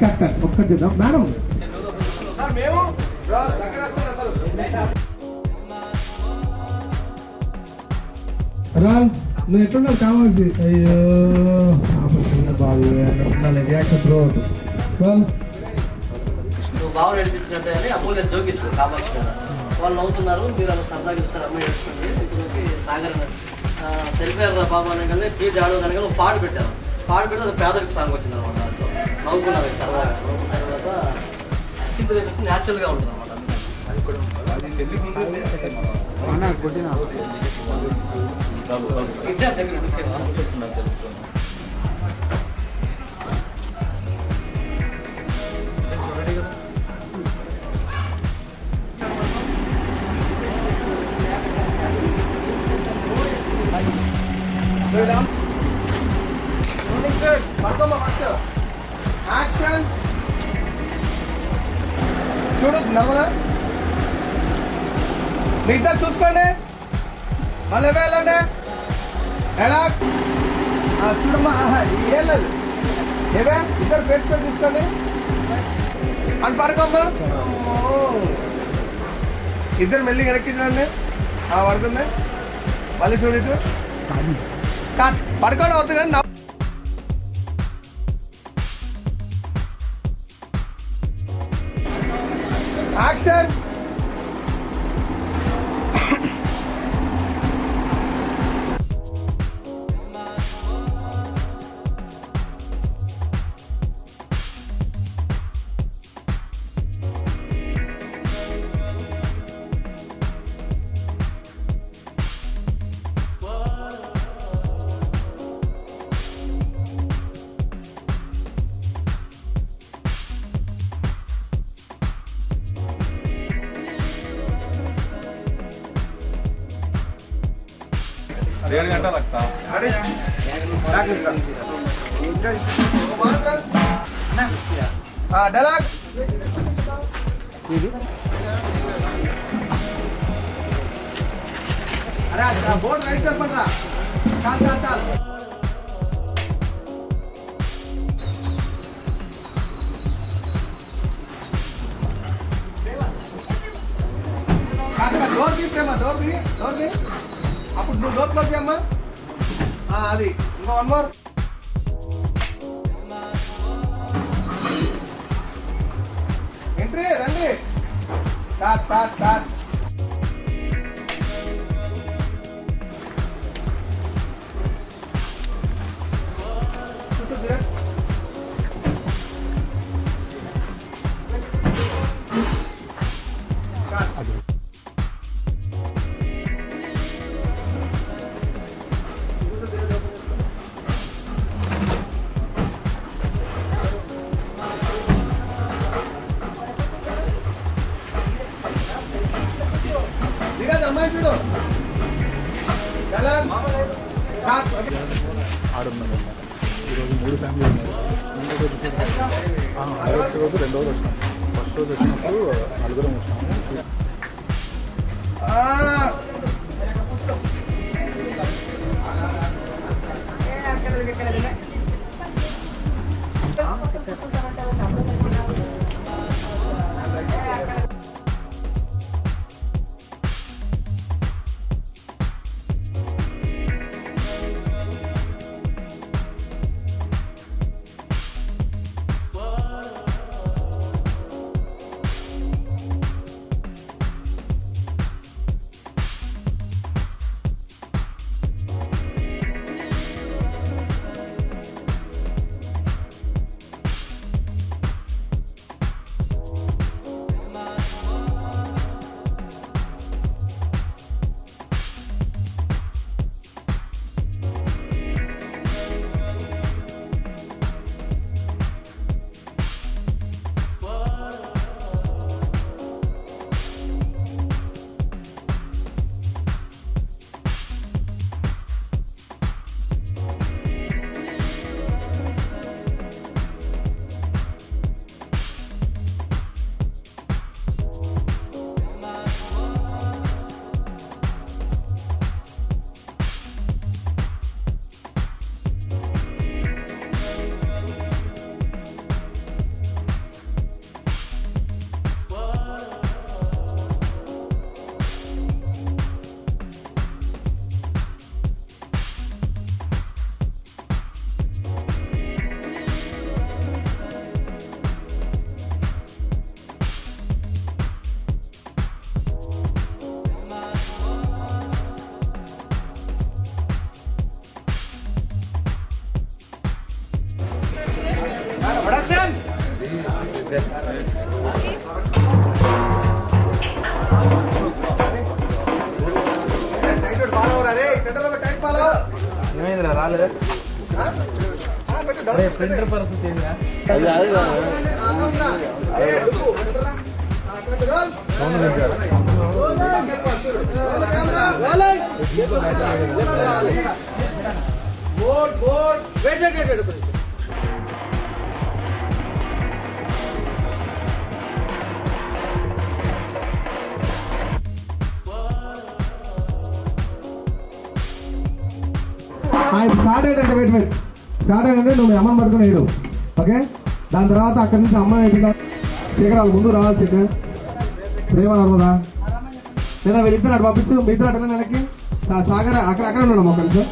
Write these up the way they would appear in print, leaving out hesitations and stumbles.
Cut ఒక్కటి చేద్దాం madam. రాల్ నువ్వు ఎట్లున్నావు కావాల్సి? అయ్యో బాబు రియాక్షన్ త్రో నువ్వు బాగా నడిపించినట్టే అని అమూల్య జోకిస్తుంది కావాల్సి వాళ్ళు నవ్వుతున్నారు. మీరు అలా సరదాగా చూస్తారు. అమ్మాయి వస్తుంది ఇందులోకి సాగర్ సెల్ఫేర్ బాబా అనగానే తీర్చి ఆడు అనగా పాట పెట్టారు. పాట పెట్టి అది పేదరికి సాంగ్ వచ్చింది అనమాట. దాంట్లో నవ్వుకున్నారు సరదాగా. నవ్వుకున్న తర్వాత సింత్ వేసి న్యాచురల్గా ఉంటుంది అనమాట. ఇద్దరు దగ్గర చూడొద్దు నమ్మలా మిగతా చూసుకోండి. మళ్ళీ వెళ్ళండి. ఎలా చూడమ్మా ఏం లేదు. ఏవే ఇద్దరు ఫేస్ చూసుకోండి. అని పడుకోమ్మా. ఇద్దరు మెల్లి వెనక్కి చూడండి. పడుతుంది. మళ్ళీ చూడచ్చు పడుకోవడం అవుతుంది కానీ యాక్షన్. डेढ़ घंटा लगता है. डायलॉग अरे बोर्ड राइट कर पड़ रहा. चल चल चल डोर दी प्रेमा डोर दी అప్పుడు నువ్వు డోర్ క్లోజ్ చేయమ్మా. అది ఇంకా వన్ మోర్. ఎంట్రీ రండి. Start start start. అమ్మాయి చూడు. ఆడున్నది. ఈరోజు 3 ఫ్యామిలీ ఉన్నారు. రోజు 2వ రోజు వచ్చినాం. ఫస్ట్ రోజు వచ్చినప్పుడు 4 వచ్చినాము. టైట్ ఫాలో రే సెంటర్ లో టైట్ ఫాలో ఏమైందిరా రాలేదు ప్రింటర్ పరిస్థితి ఏందా ఆయన స్టార్ట్ అయ్యంటే వెయిట్ స్టార్ట్ అయ్యంటే నువ్వు మీ అమ్మని పట్టుకుని వేయడు ఓకే. దాని తర్వాత అక్కడి నుంచి అమ్మ అయిపోయిందా శేఖరాలు ముందు రావాలి శేఖర్ ప్రేమ నర్మదా లేదా వీళ్ళిద్దరు అటు పంపించు మిగతా అట్లా వెనక్కి సాగర్ అక్కడ ఉన్నాడు ఒక నిమిషం.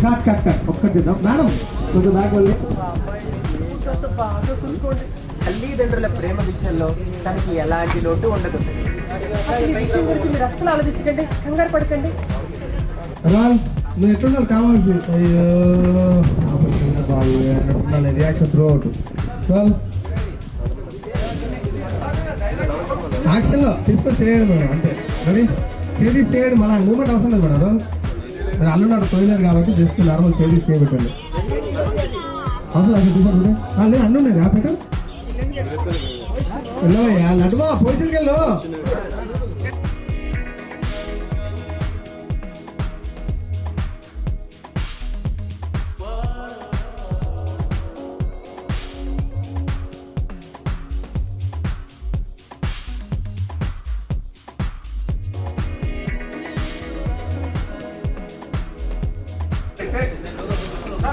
కట్ ఒక్కటి చేద్దాం మేడం కొంచెం బ్యాక్ వెళ్ళి. తల్లిదండ్రుల ప్రేమ విషయంలో తనకి ఎలాంటి లోటు ఉండదు. మీరు అస్సలు ఆలోచించకండి, కంగారు పడకండి. రాల్ నువ్వు ఎట్లుండాలి కావాల్సి అయ్యో బాగుండాలి రియాక్షన్ త్రూ అవుట్ రాల్ యాక్షన్లో తీసుకొని చేయండి మేడం అంతే. రెడీ చేసి చేయండి మళ్ళీ మూమెంట్ అవసరం లేదు మేడం. మరి అల్లున్నాడు పోయినారు కాబట్టి జస్ట్ నార్మల్ చేసి చేయబెట్టండి అవసరం అసలు లేదు అన్నున్నాయి రా పెట్టు వెళ్ళవయ్యా నడువా పొజిషన్కి వెళ్ళు.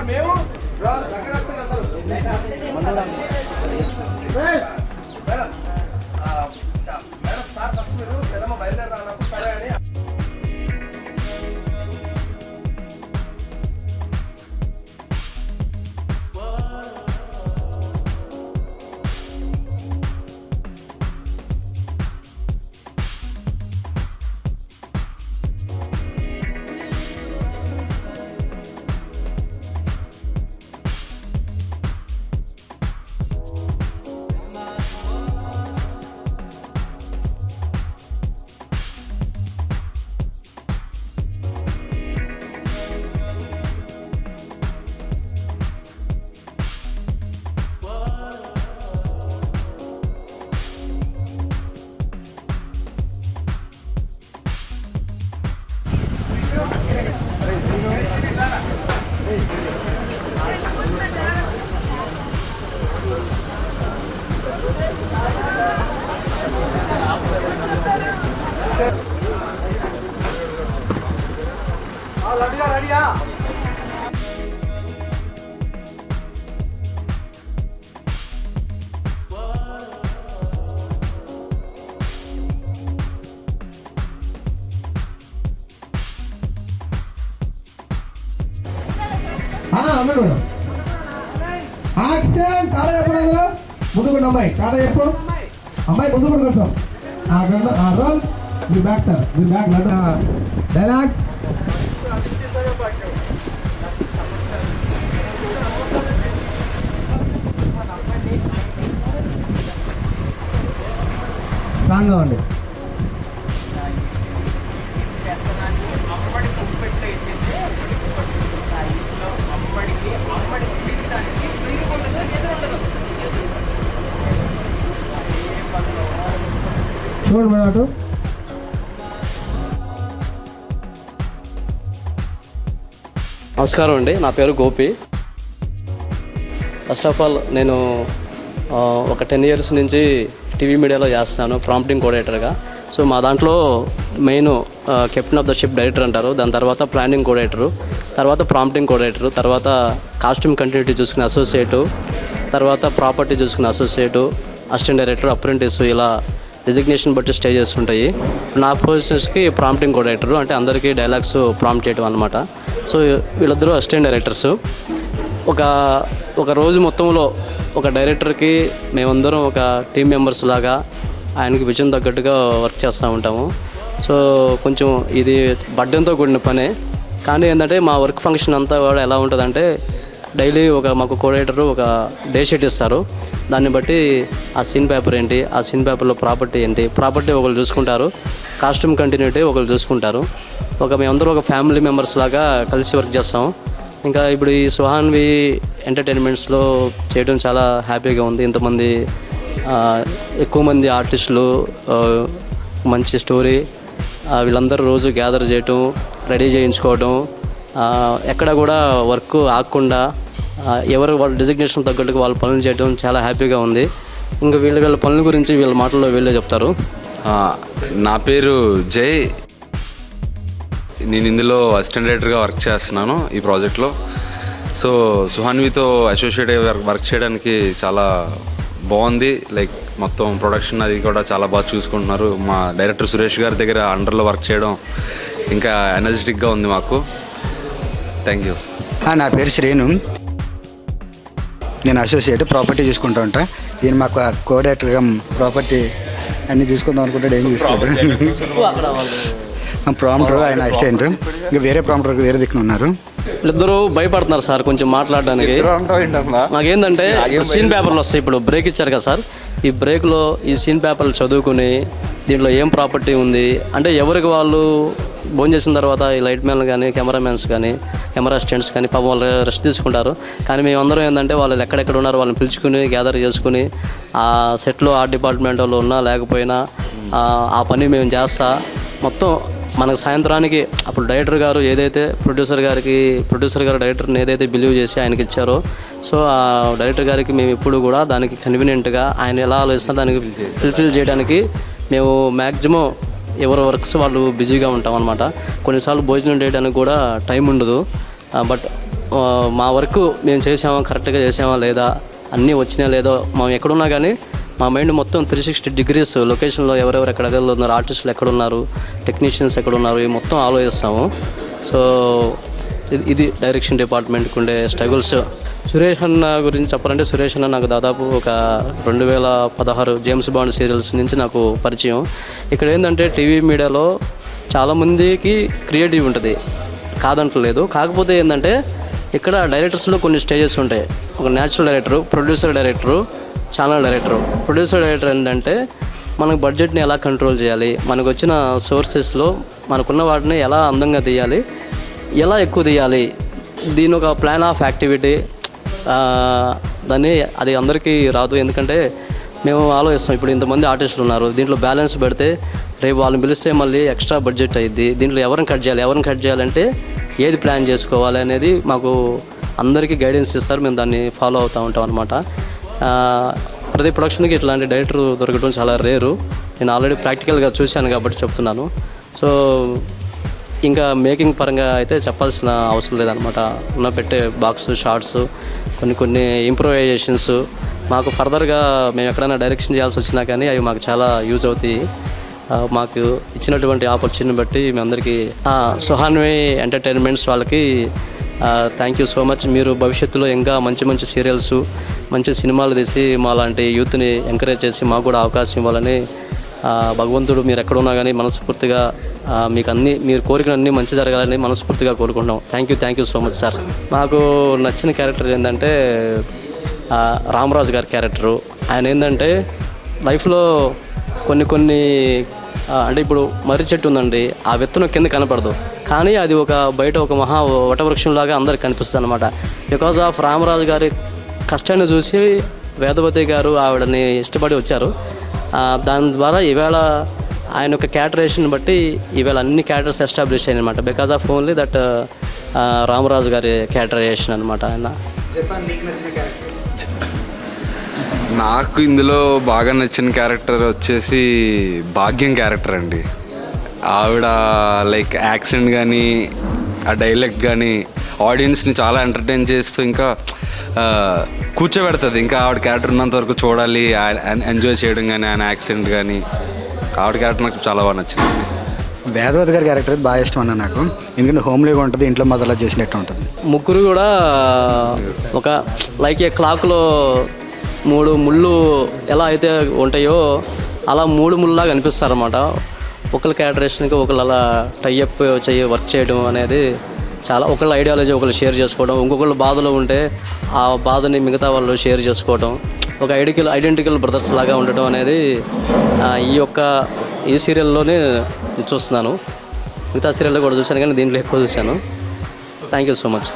మేము దగ్గర మేడం సార్ ఫస్ట్ మీరు పెద్దమ్మ బయలుదేరాలన్నప్పుడు సరే అని రెడీయా అన్నాడు మేడం యాక్షన్. టాటా చెప్పండి అందులో. ముందుకుంటు అమ్మాయి టాటా చెప్పు. అమ్మాయి ముందుకుంటు కొంచెం. రోల్. మీరు బ్యాక్ సార్, మీరు బ్యాక్. డైలాగ్. స్ట్రాంగ్గా ఉండి. చూడండి మేడం అటు. నమస్కారం అండి, నా పేరు గోపి. ఫస్ట్ ఆఫ్ ఆల్ నేను ఒక 10 years నుంచి టీవీ మీడియాలో చేస్తున్నాను ప్రాంప్టింగ్ కోఆర్డినేటర్గా. సో మా దాంట్లో main captain of the ship director అంటారు, దాని తర్వాత ప్లానింగ్ కోఆర్డినేటరు, తర్వాత ప్రాంప్టింగ్ కోఆర్డినేటరు, తర్వాత కాస్ట్యూమ్ కంటిన్యూటీ చూసుకునే అసోసియేటు, తర్వాత ప్రాపర్టీ చూసుకునే అసోసియేటు, అసిస్టెంట్ డైరెక్టర్, అప్రెంటిస్, ఇలా డిజిగ్నేషన్ బట్టి స్టేజెస్ ఉంటాయి. నా పొజిషన్స్కి ప్రాంప్టింగ్ కోఆర్డినేటరు, అంటే అందరికీ డైలాగ్స్ ప్రాంప్ట్ చేయడం అనమాట. సో వీళ్ళిద్దరూ అసిస్టెంట్ డైరెక్టర్స్. ఒక రోజు మొత్తంలో ఒక డైరెక్టర్కి మేమందరం ఒక టీం మెంబర్స్ లాగా ఆయనకి విజన్ తగ్గట్టుగా వర్క్ చేస్తూ ఉంటాము. సో కొంచెం ఇది బడ్డంతో కూడిన పనే, కానీ ఏంటంటే మా వర్క్ ఫంక్షన్ అంతా కూడా ఎలా ఉంటుందంటే డైలీ మాకు కోఆర్డినేటరు ఒక డే షీట్ ఇస్తారు. దాన్ని బట్టి ఆ సీన్ పేపర్ ఏంటి, ఆ సీన్ పేపర్లో ప్రాపర్టీ ఏంటి, ప్రాపర్టీ ఒకరు చూసుకుంటారు, కాస్ట్యూమ్ కంటిన్యూటీ ఒకరు చూసుకుంటారు. మేమందరం ఒక ఫ్యామిలీ మెంబర్స్ లాగా కలిసి వర్క్ చేస్తాం. ఇంకా ఇప్పుడు ఈ సుహాన్వి ఎంటర్టైన్మెంట్స్లో చేయడం చాలా హ్యాపీగా ఉంది. ఇంతమంది ఎక్కువ మంది ఆర్టిస్టులు, మంచి స్టోరీ, వీళ్ళందరూ రోజు గ్యాదర్ చేయటం, రెడీ చేయించుకోవడం, ఎక్కడ కూడా వర్క్ ఆగకుండా ఎవరు వాళ్ళ డిజిగ్నేషన్ తగ్గట్టుగా వాళ్ళ పనులు చేయడం చాలా హ్యాపీగా ఉంది. ఇంకా వీళ్ళ పనుల గురించి వీళ్ళ మాటల్లో వీళ్ళే చెప్తారు. నా పేరు జై. నేను ఇందులో అసిస్టెంట్ డైరెక్టర్గా వర్క్ చేస్తున్నాను ఈ ప్రాజెక్ట్లో. సో సుహాన్వితో అసోసియేట్ వర్క్ చేయడానికి చాలా బాగుంది. లైక్ మొత్తం ప్రొడక్షన్ అది కూడా చాలా బాగా చూసుకుంటున్నారు. మా డైరెక్టర్ సురేష్ గారి దగ్గర అండర్లో వర్క్ చేయడం ఇంకా ఎనర్జెటిక్గా ఉంది మాకు. Thank you. నా పేరు శ్రీను. నేను అసోసియేట్ ప్రాపర్టీ చూసుకుంటూ ఉంటా. ఈయన మాకు కోఆర్డినేటర్గా ప్రాపర్టీ అన్నీ చూసుకుందాం అనుకుంటాడు, ఏం చూసుకుంటాడు. ప్రాంప్టర్ ఆయన అసిస్టెంట్, ఇంకా వేరే ప్రాంప్టర్ వేరే దిక్కున ఉన్నారు. వీళ్ళిద్దరూ భయపడుతున్నారు సార్ కొంచెం మాట్లాడడానికి. నాకేంటంటే సీన్ పేపర్లు వస్తాయి, ఇప్పుడు బ్రేక్ ఇచ్చారు కదా సార్, ఈ బ్రేక్లో ఈ సీన్ పేపర్లు చదువుకుని దీంట్లో ఏం ప్రాపర్టీ ఉంది అంటే ఎవరికి వాళ్ళు భోజనం చేసిన తర్వాత ఈ లైట్ మ్యాన్లు కానీ కెమెరామెన్స్ కానీ కెమెరా అసిస్టెంట్స్ కానీ పాపం వాళ్ళు రెస్ట్ తీసుకుంటారు. కానీ మేమందరం ఏంటంటే వాళ్ళు ఎక్కడెక్కడ ఉన్నారో వాళ్ళని పిలుచుకుని గ్యాదర్ చేసుకుని ఆ సెట్లో ఆ డిపార్ట్మెంట్ వాళ్ళు ఉన్నా లేకపోయినా ఆ పని మేము చేస్తా మొత్తం మనకు సాయంత్రానికి అప్పుడు డైరెక్టర్ గారు ఏదైతే ప్రొడ్యూసర్ గారు డైరెక్టర్ని ఏదైతే బిలీవ్ చేసి ఆయనకి ఇచ్చారో, సో ఆ డైరెక్టర్ గారికి మేము ఇప్పుడు కూడా దానికి కన్వీనియంట్గా ఆయన ఎలా ఆలోచిస్తున్నా దానికి ఫుల్ఫిల్ చేయడానికి మేము మ్యాక్సిమం ఎవరి వర్క్స్ వాళ్ళు బిజీగా ఉంటాం అనమాట. కొన్నిసార్లు భోజనం చేయడానికి కూడా టైం ఉండదు. బట్ మా వర్క్ మేము చేసామా, కరెక్ట్గా చేసామా లేదా, అన్నీ వచ్చినా లేదో, మనం ఎక్కడున్నా కానీ మా మైండ్ మొత్తం 360 degrees లొకేషన్లో ఎవరెవరు ఎక్కడ ఉన్నారు, ఆర్టిస్టులు ఎక్కడున్నారు, టెక్నీషియన్స్ ఎక్కడున్నారు, ఇవి మొత్తం ఆలోచిస్తాము. సో ఇది డైరెక్షన్ డిపార్ట్మెంట్కి ఉండే స్ట్రగుల్స్. సురేష్ అన్న గురించి చెప్పాలంటే సురేష్ అన్న నాకు దాదాపు ఒక 2016 జేమ్స్ బాండ్ సీరియల్స్ నుంచి నాకు పరిచయం. ఇక్కడ ఏంటంటే టీవీ మీడియాలో చాలామందికి క్రియేటివ్ ఉంటుంది, కాదంటలేదు. కాకపోతే ఏంటంటే ఇక్కడ డైరెక్టర్స్లో కొన్ని స్టేజెస్ ఉంటాయి. ఒక natural director, producer director, channel director. Producer director ఏంటంటే మనకు బడ్జెట్ని ఎలా కంట్రోల్ చేయాలి, మనకు వచ్చిన సోర్సెస్లో మనకున్న వాటిని ఎలా అందంగా తీయాలి, ఎలా ఎక్కువ తీయాలి, దీని ఒక ప్లాన్ ఆఫ్ యాక్టివిటీ దాన్ని అది అందరికీ రాదు. ఎందుకంటే మేము ఆలోచిస్తాం ఇప్పుడు ఇంతమంది ఆర్టిస్టులు ఉన్నారు, దీంట్లో బ్యాలెన్స్ పెడితే రేపు వాళ్ళని పిలిస్తే మళ్ళీ ఎక్స్ట్రా బడ్జెట్ అయ్యిద్ది, దీంట్లో ఎవరిని కట్ చేయాలంటే ఏది ప్లాన్ చేసుకోవాలి అనేది మాకు అందరికీ గైడెన్స్ ఇస్తారు. మేము దాన్ని ఫాలో అవుతూ ఉంటాం అనమాట. ప్రతి ప్రొడక్షన్కి ఇట్లాంటి డైరెక్టర్ దొరకడం చాలా రేరు. నేను ఆల్రెడీ ప్రాక్టికల్గా చూశాను కాబట్టి చెప్తున్నాను. సో ఇంకా మేకింగ్ పరంగా అయితే చెప్పాల్సిన అవసరం లేదనమాట. ఉన్న పెట్టే బాక్స్ షార్ట్స్ కొన్ని ఇంప్రూవైజేషన్స్ మాకు ఫర్దర్గా మేము ఎక్కడైనా డైరెక్షన్ చేయాల్సి వచ్చినా కానీ అవి మాకు చాలా యూజ్ అవుతాయి. మాకు ఇచ్చినటువంటి ఆపర్చునిటీని బట్టి మీ అందరికీ సుహాన్వి ఎంటర్టైన్మెంట్స్ వాళ్ళకి థ్యాంక్ యూ సో మచ్. మీరు భవిష్యత్తులో ఇంకా మంచి మంచి సీరియల్స్, మంచి సినిమాలు తీసి మా లాంటి యూత్ని ఎంకరేజ్ చేసి మాకు కూడా అవకాశం ఇవ్వాలని భగవంతుడు మీరు ఎక్కడున్నా కానీ మనస్ఫూర్తిగా మీకు మీరు కోరికలన్నీ మంచి జరగాలని మనస్ఫూర్తిగా కోరుకుంటున్నాం. Thank you so much sir. నాకు నచ్చిన క్యారెక్టర్ ఏంటంటే రామరాజు గారి క్యారెక్టరు. ఆయన ఏంటంటే లైఫ్లో కొన్ని అంటే ఇప్పుడు మర్రి చెట్టు ఉందండి, ఆ విత్తనం కింద కనపడదు, కానీ అది బయట ఒక మహా వటవృక్షంలాగా అందరికి కనిపిస్తుంది అనమాట. బికాజ్ ఆఫ్ రామరాజు గారి కష్టాన్ని చూసి వేదవతి గారు ఆవిడని ఇష్టపడి వచ్చారు. దాని ద్వారా ఈవేళ ఆయన యొక్క క్యారెక్టరేషన్ బట్టి ఈవేళ అన్ని క్యారెక్టర్స్ ఎస్టాబ్లిష్ అయ్యాయి అనమాట. Because of only that Ramaraju గారి క్యారెక్టరేషన్ అనమాట. ఆయన నాకు ఇందులో బాగా నచ్చిన క్యారెక్టర్ వచ్చేసి భాగ్యం క్యారెక్టర్ అండి. ఆవిడ లైక్ యాక్సెంట్ కానీ ఆ డైలాగ్ కానీ ఆడియన్స్ని చాలా ఎంటర్టైన్ చేస్తూ ఇంకా కూర్చోబెడుతుంది. ఇంకా ఆవిడ క్యారెక్టర్ ఉన్నంత వరకు చూడాలి, ఎంజాయ్ చేయడం కానీ, ఆయన యాక్సెంట్ కానీ, ఆవిడ క్యారెక్టర్ నాకు చాలా బాగా నచ్చింది. వేదవతి గారి క్యారెక్టర్ బాగా ఇష్టం అన్న నాకు, ఎందుకంటే హోమ్లీగా ఉంటుంది, ఇంట్లో మొదలు చేసినట్టు ఉంటుంది. ముగ్గురు కూడా ఒక లైక్ ఏ క్లాక్లో 3 ముళ్ళు ఎలా అయితే ఉంటాయో అలా 3 ముళ్ళలాగా అనిపిస్తారన్నమాట. ఒకళ్ళ క్యారెక్టరేషన్కి ఒకళ్ళు అలా టైఅప్ వర్క్ చేయడం అనేది చాలా, ఒకళ్ళ ఐడియాలజీ ఒకళ్ళు షేర్ చేసుకోవడం, ఇంకొకళ్ళు బాధలో ఉంటే ఆ బాధని మిగతా వాళ్ళు షేర్ చేసుకోవడం, ఒక ఐడెంటికల్ బ్రదర్స్ లాగా ఉండటం అనేది ఈ సీరియల్లోనే చూస్తున్నాను. మిగతా సీరియల్లో కూడా చూశాను కానీ దీంట్లో ఎక్కువ చూశాను. Thank you so much.